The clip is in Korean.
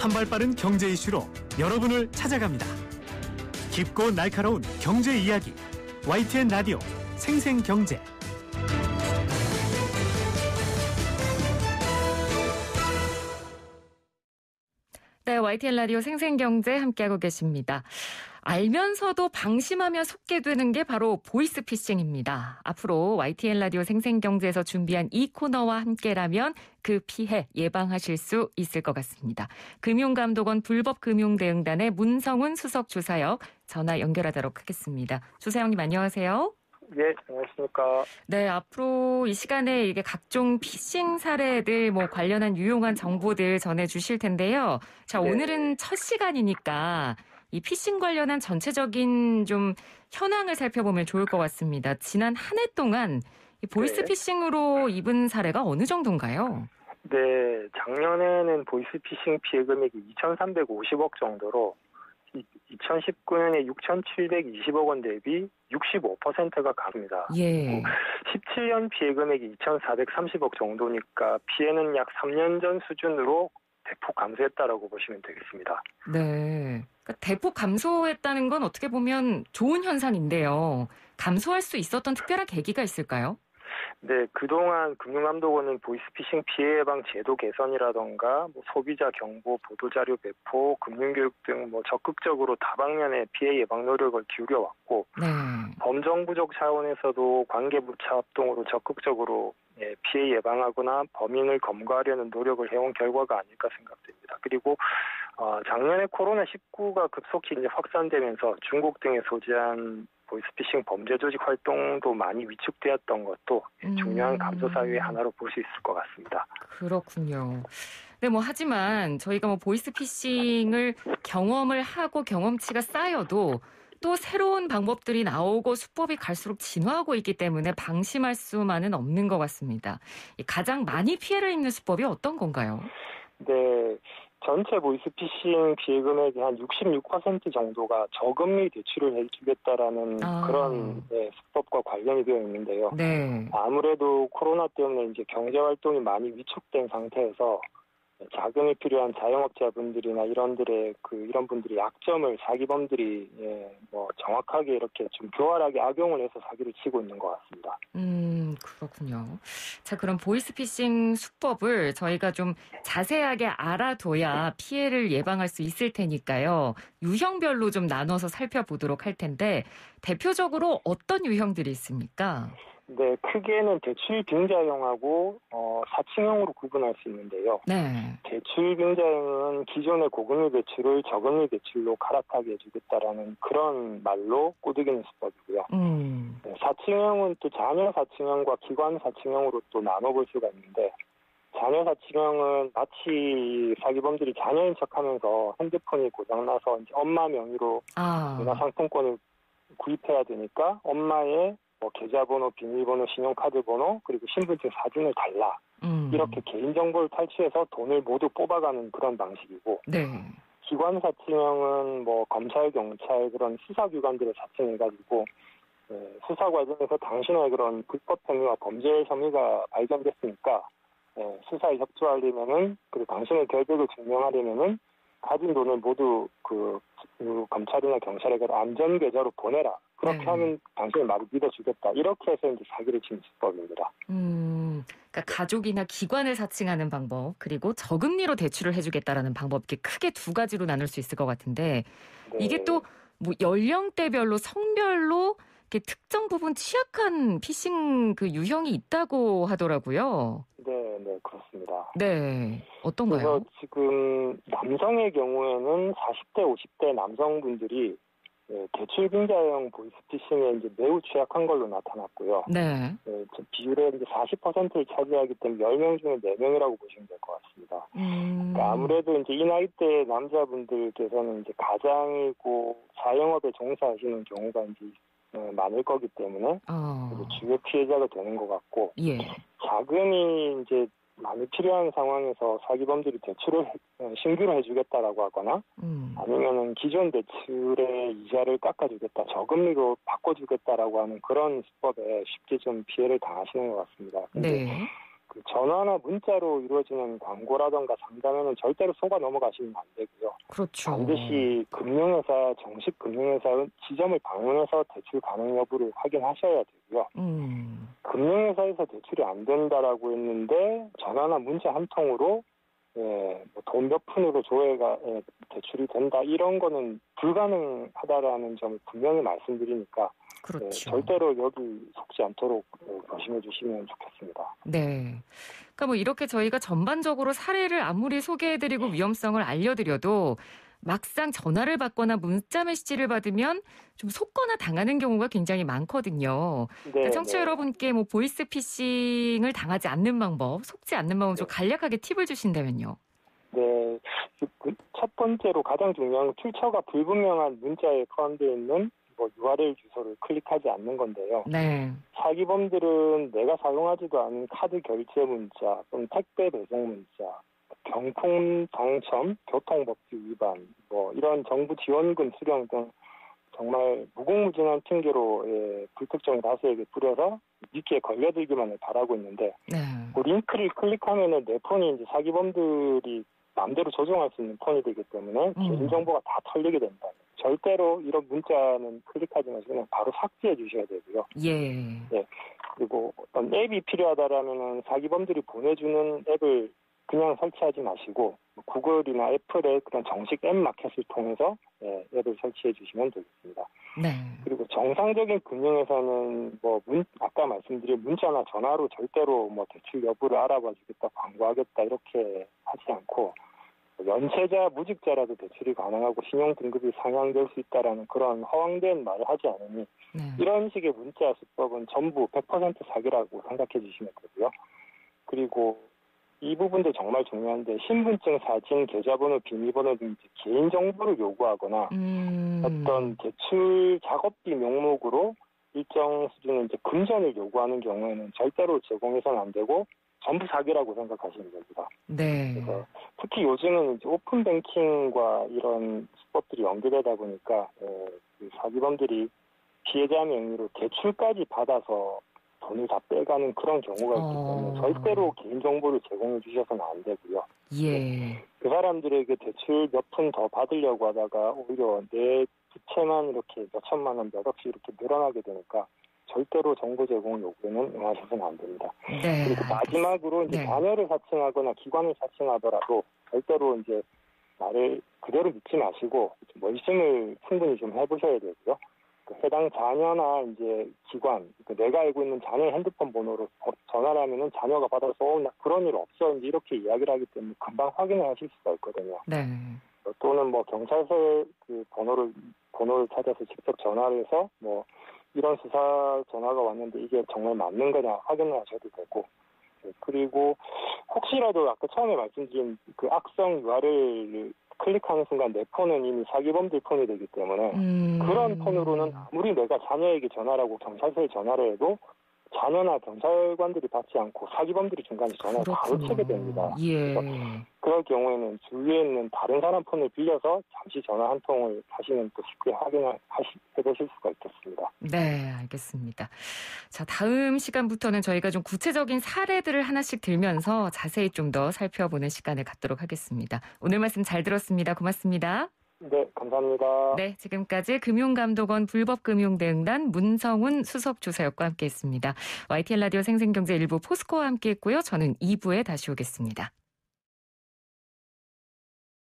한 발 빠른 경제 이슈로 여러분을 찾아갑니다. 깊고 날카로운 경제 이야기, YTN 라디오 생생경제. 네, YTN 라디오 생생경제 함께하고 계십니다. 알면서도 방심하며 속게 되는 게 바로 보이스피싱입니다. 앞으로 YTN 라디오 생생경제에서 준비한 이 코너와 함께라면 그 피해 예방하실 수 있을 것 같습니다. 금융감독원 불법금융대응단의 문성훈 수석주사역 전화 연결하도록 하겠습니다. 주사역님 안녕하세요. 네, 안녕하십니까. 네, 앞으로 이 시간에 이게 각종 피싱 사례들 관련한 유용한 정보들 전해주실 텐데요. 자, 네. 오늘은 첫 시간이니까 이 피싱 관련한 전체적인 좀 현황을 살펴보면 좋을 것 같습니다. 지난 한 해 동안 이 보이스피싱으로 입은 사례가 어느 정도인가요? 네, 작년에는 보이스피싱 피해 금액이 2,350억 정도로 2019년에 6,720억 원 대비 65%가 강합니다. 예. 17년 피해 금액이 2,430억 정도니까 피해는 약 3년 전 수준으로 대폭 감소했다라고 보시면 되겠습니다. 네. 그러니까 대폭 감소했다는 건 어떻게 보면 좋은 현상인데요. 감소할 수 있었던 특별한 계기가 있을까요? 네, 그동안 금융감독원은 보이스피싱 피해 예방 제도 개선이라던가 소비자 경보, 보도자료 배포, 금융교육 등 적극적으로 다방면의 피해 예방 노력을 기울여왔고, 네. 범정부적 차원에서도 관계부처 합동으로 적극적으로 피해 예방하거나 범인을 검거하려는 노력을 해온 결과가 아닐까 생각됩니다. 그리고 작년에 코로나19가 급속히 확산되면서 중국 등에 소재한 보이스피싱 범죄 조직 활동도 많이 위축되었던 것도 중요한 감소 사유의 하나로 볼 수 있을 것 같습니다. 그렇군요. 네, 하지만 저희가 보이스피싱을 경험을 하고 경험치가 쌓여도 또 새로운 방법들이 나오고 수법이 갈수록 진화하고 있기 때문에 방심할 수만은 없는 것 같습니다. 가장 많이 피해를 입는 수법이 어떤 건가요? 네, 전체 보이스피싱 피해 금액의 한 66% 정도가 저금리 대출을 해주겠다라는 그런 수법과 관련이 되어 있는데요. 네. 아무래도 코로나 때문에 경제 활동이 많이 위축된 상태에서 자금이 필요한 자영업자분들이나 이런 분들이 약점을 사기범들이 정확하게 이렇게 좀 교활하게 악용을 해서 사기를 치고 있는 것 같습니다. 그렇군요. 자, 그럼 보이스피싱 수법을 저희가 좀 자세하게 알아둬야 피해를 예방할 수 있을 테니까요. 유형별로 좀 나눠서 살펴보도록 할 텐데 대표적으로 어떤 유형들이 있습니까? 네, 크게는 대출 빙자형하고 사칭형으로 구분할 수 있는데요. 네. 대출 빙자형은 기존의 고금리 대출을 저금리 대출로 갈아타게 해주겠다라는 그런 말로 꼬드기는 수법이고요. 네, 사칭형은 또 자녀 사칭형과 기관 사칭형으로 또 나눠볼 수가 있는데, 자녀 사칭형은 마치 사기범들이 자녀인 척하면서 핸드폰이 고장나서 엄마 명의로 문화상품권을 구입해야 되니까 엄마의 계좌번호, 비밀번호, 신용카드번호, 그리고 신분증 사진을 달라. 이렇게 개인정보를 탈취해서 돈을 모두 뽑아가는 그런 방식이고, 네. 기관 사칭형은 검찰, 경찰 그런 수사기관들을 사칭해가지고 수사 과정에서 당신의 그런 불법 행위와 범죄 혐의가 발견됐으니까 수사에 협조하려면은, 그리고 당신의 결백을 증명하려면은 가진 돈을 모두 그 검찰이나 경찰에 안전 계좌로 보내라. 그렇게 하면 당신의 말을 믿어주겠다. 이렇게 해서 사기를 치는 수법입니다. 그러니까 가족이나 기관을 사칭하는 방법, 그리고 저금리로 대출을 해주겠다라는 방법, 이렇게 크게 두 가지로 나눌 수 있을 것 같은데, 네. 이게 또 연령대별로, 성별로 이렇게 특정 부분 취약한 피싱 그 유형이 있다고 하더라고요. 네, 그렇습니다. 네, 어떤가요? 그래서 지금 남성의 경우에는 40대, 50대 남성분들이 대출 빙자형 보이스피싱에 매우 취약한 걸로 나타났고요. 네. 비율의 40%를 차지하기 때문에 10명 중에 4명이라고 보시면 될 것 같습니다. 그러니까 아무래도 이 나이대 남자분들께서는 가장이고 자영업에 종사하시는 경우가 많을 거기 때문에 주요 피해자가 되는 것 같고, 예. 자금이 많이 필요한 상황에서 사기범들이 대출을 신규로 해주겠다라고 하거나 아니면은 기존 대출의 이자를 깎아주겠다, 저금리로 바꿔주겠다라고 하는 그런 수법에 쉽게 좀 피해를 당하시는 것 같습니다. 근데 네. 그 전화나 문자로 이루어지는 광고라던가 상담에는 절대로 속아 넘어가시면 안 되고요. 그렇죠. 반드시 금융회사, 정식 금융회사 지점을 방문해서 대출 가능 여부를 확인하셔야 되고요. 금융회사에서 대출이 안 된다라고 했는데 전화나 문자 한 통으로 돈 몇 푼으로 조회가 대출이 된다 이런 거는 불가능하다라는 점을 분명히 말씀드리니까 그렇죠. 절대로 여기 속지 않도록 조심해 주시면 좋겠습니다. 네. 그러니까 뭐 이렇게 저희가 전반적으로 사례를 아무리 소개해드리고 위험성을 알려드려도 막상 전화를 받거나 문자 메시지를 받으면 좀 속거나 당하는 경우가 굉장히 많거든요. 그러니까 청취자 여러분께 뭐 보이스피싱을 당하지 않는 방법, 속지 않는 방법 좀 간략하게 팁을 주신다면요. 네. 첫 번째로 가장 중요한 출처가 불분명한 문자에 포함되어 있는 URL 주소를 클릭하지 않는 건데요. 네. 사기범들은 내가 사용하지도 않은 카드 결제 문자 또는 택배 배송 문자, 경품 당첨, 교통법규 위반, 이런 정부 지원금 수령 등 정말 무궁무진한 핑계로 불특정 다수에게 뿌려서 믿기에 걸려들기만을 바라고 있는데 그 링크를 클릭하면은 내 폰이 이제 사기범들이 마음대로 조종할 수 있는 폰이 되기 때문에 개인정보가 다 털리게 된다. 절대로 이런 문자는 클릭하지 마시고 그냥 바로 삭제해 주셔야 되고요. 네. 그리고 어떤 앱이 필요하다라면은 사기범들이 보내주는 앱을 그냥 설치하지 마시고 구글이나 애플의 그런 정식 앱 마켓을 통해서 앱을 설치해 주시면 되겠습니다. 네. 그리고 정상적인 금융회사는 아까 말씀드린 문자나 전화로 절대로 대출 여부를 알아봐 주겠다, 광고하겠다 이렇게 하지 않고 연체자, 무직자라도 대출이 가능하고 신용 등급이 상향될 수 있다라는 그런 허황된 말을 하지 않으니 이런 식의 문자 수법은 전부 100% 사기라고 생각해 주시면 되고요. 그리고 이 부분도 정말 중요한데 신분증, 사진, 계좌번호, 비밀번호 등 개인정보를 요구하거나 어떤 대출 작업비 명목으로 일정 수준의 이제 금전을 요구하는 경우에는 절대로 제공해서는 안 되고 전부 사기라고 생각하시면 됩니다. 네. 그래서 특히 요즘은 이제 오픈 뱅킹과 이런 수법들이 연계되다 보니까 그 사기범들이 피해자 명의로 대출까지 받아서 돈을 다 빼가는 그런 경우가 있기 때문에 절대로 개인정보를 제공해 주셔서는 안 되고요. 그 사람들에게 대출 몇 푼 더 받으려고 하다가 오히려 내 부채만 이렇게 몇 천만 원, 몇 억씩 이렇게 늘어나게 되니까 절대로 정보 제공 요구에는 응하셔서는 안 됩니다. 그리고 마지막으로 이제 자녀를 사칭하거나 기관을 사칭하더라도 절대로 이제 말을 그대로 믿지 마시고 멀심을 충분히 좀 해보셔야 되고요. 해당 자녀나 이제 기관, 내가 알고 있는 자녀의 핸드폰 번호로 전화를 하면은 자녀가 받아서 그런 일 없어 이제 이렇게 이야기를 하기 때문에 금방 확인을 하실 수가 있거든요. 또는 경찰서 그 번호를 찾아서 직접 전화를 해서 이런 수사 전화가 왔는데 이게 정말 맞는 거냐 확인을 하셔도 되고, 그리고 혹시라도 아까 처음에 말씀드린 그 악성 URL을 클릭하는 순간 내 폰은 이미 사기범들 폰이 되기 때문에 그런 폰으로는 아무리 내가 자녀에게 전화를 하고 경찰서에 전화를 해도 자녀나 경찰관들이 받지 않고 사기범들이 중간에 전화를 바로 치게 됩니다. 그럴 경우에는 주위에 있는 다른 사람 폰을 빌려서 잠시 전화 한 통을 하시면 또 쉽게 해보실 수가 있겠습니다. 네, 알겠습니다. 자, 다음 시간부터는 저희가 좀 구체적인 사례들을 하나씩 들면서 자세히 좀 더 살펴보는 시간을 갖도록 하겠습니다. 오늘 말씀 잘 들었습니다. 고맙습니다. 네, 감사합니다. 네, 지금까지 금융감독원 불법금융대응단 문성훈 수석조사역과 함께했습니다. YTN 라디오 생생경제 1부 포스코와 함께했고요. 저는 2부에 다시 오겠습니다.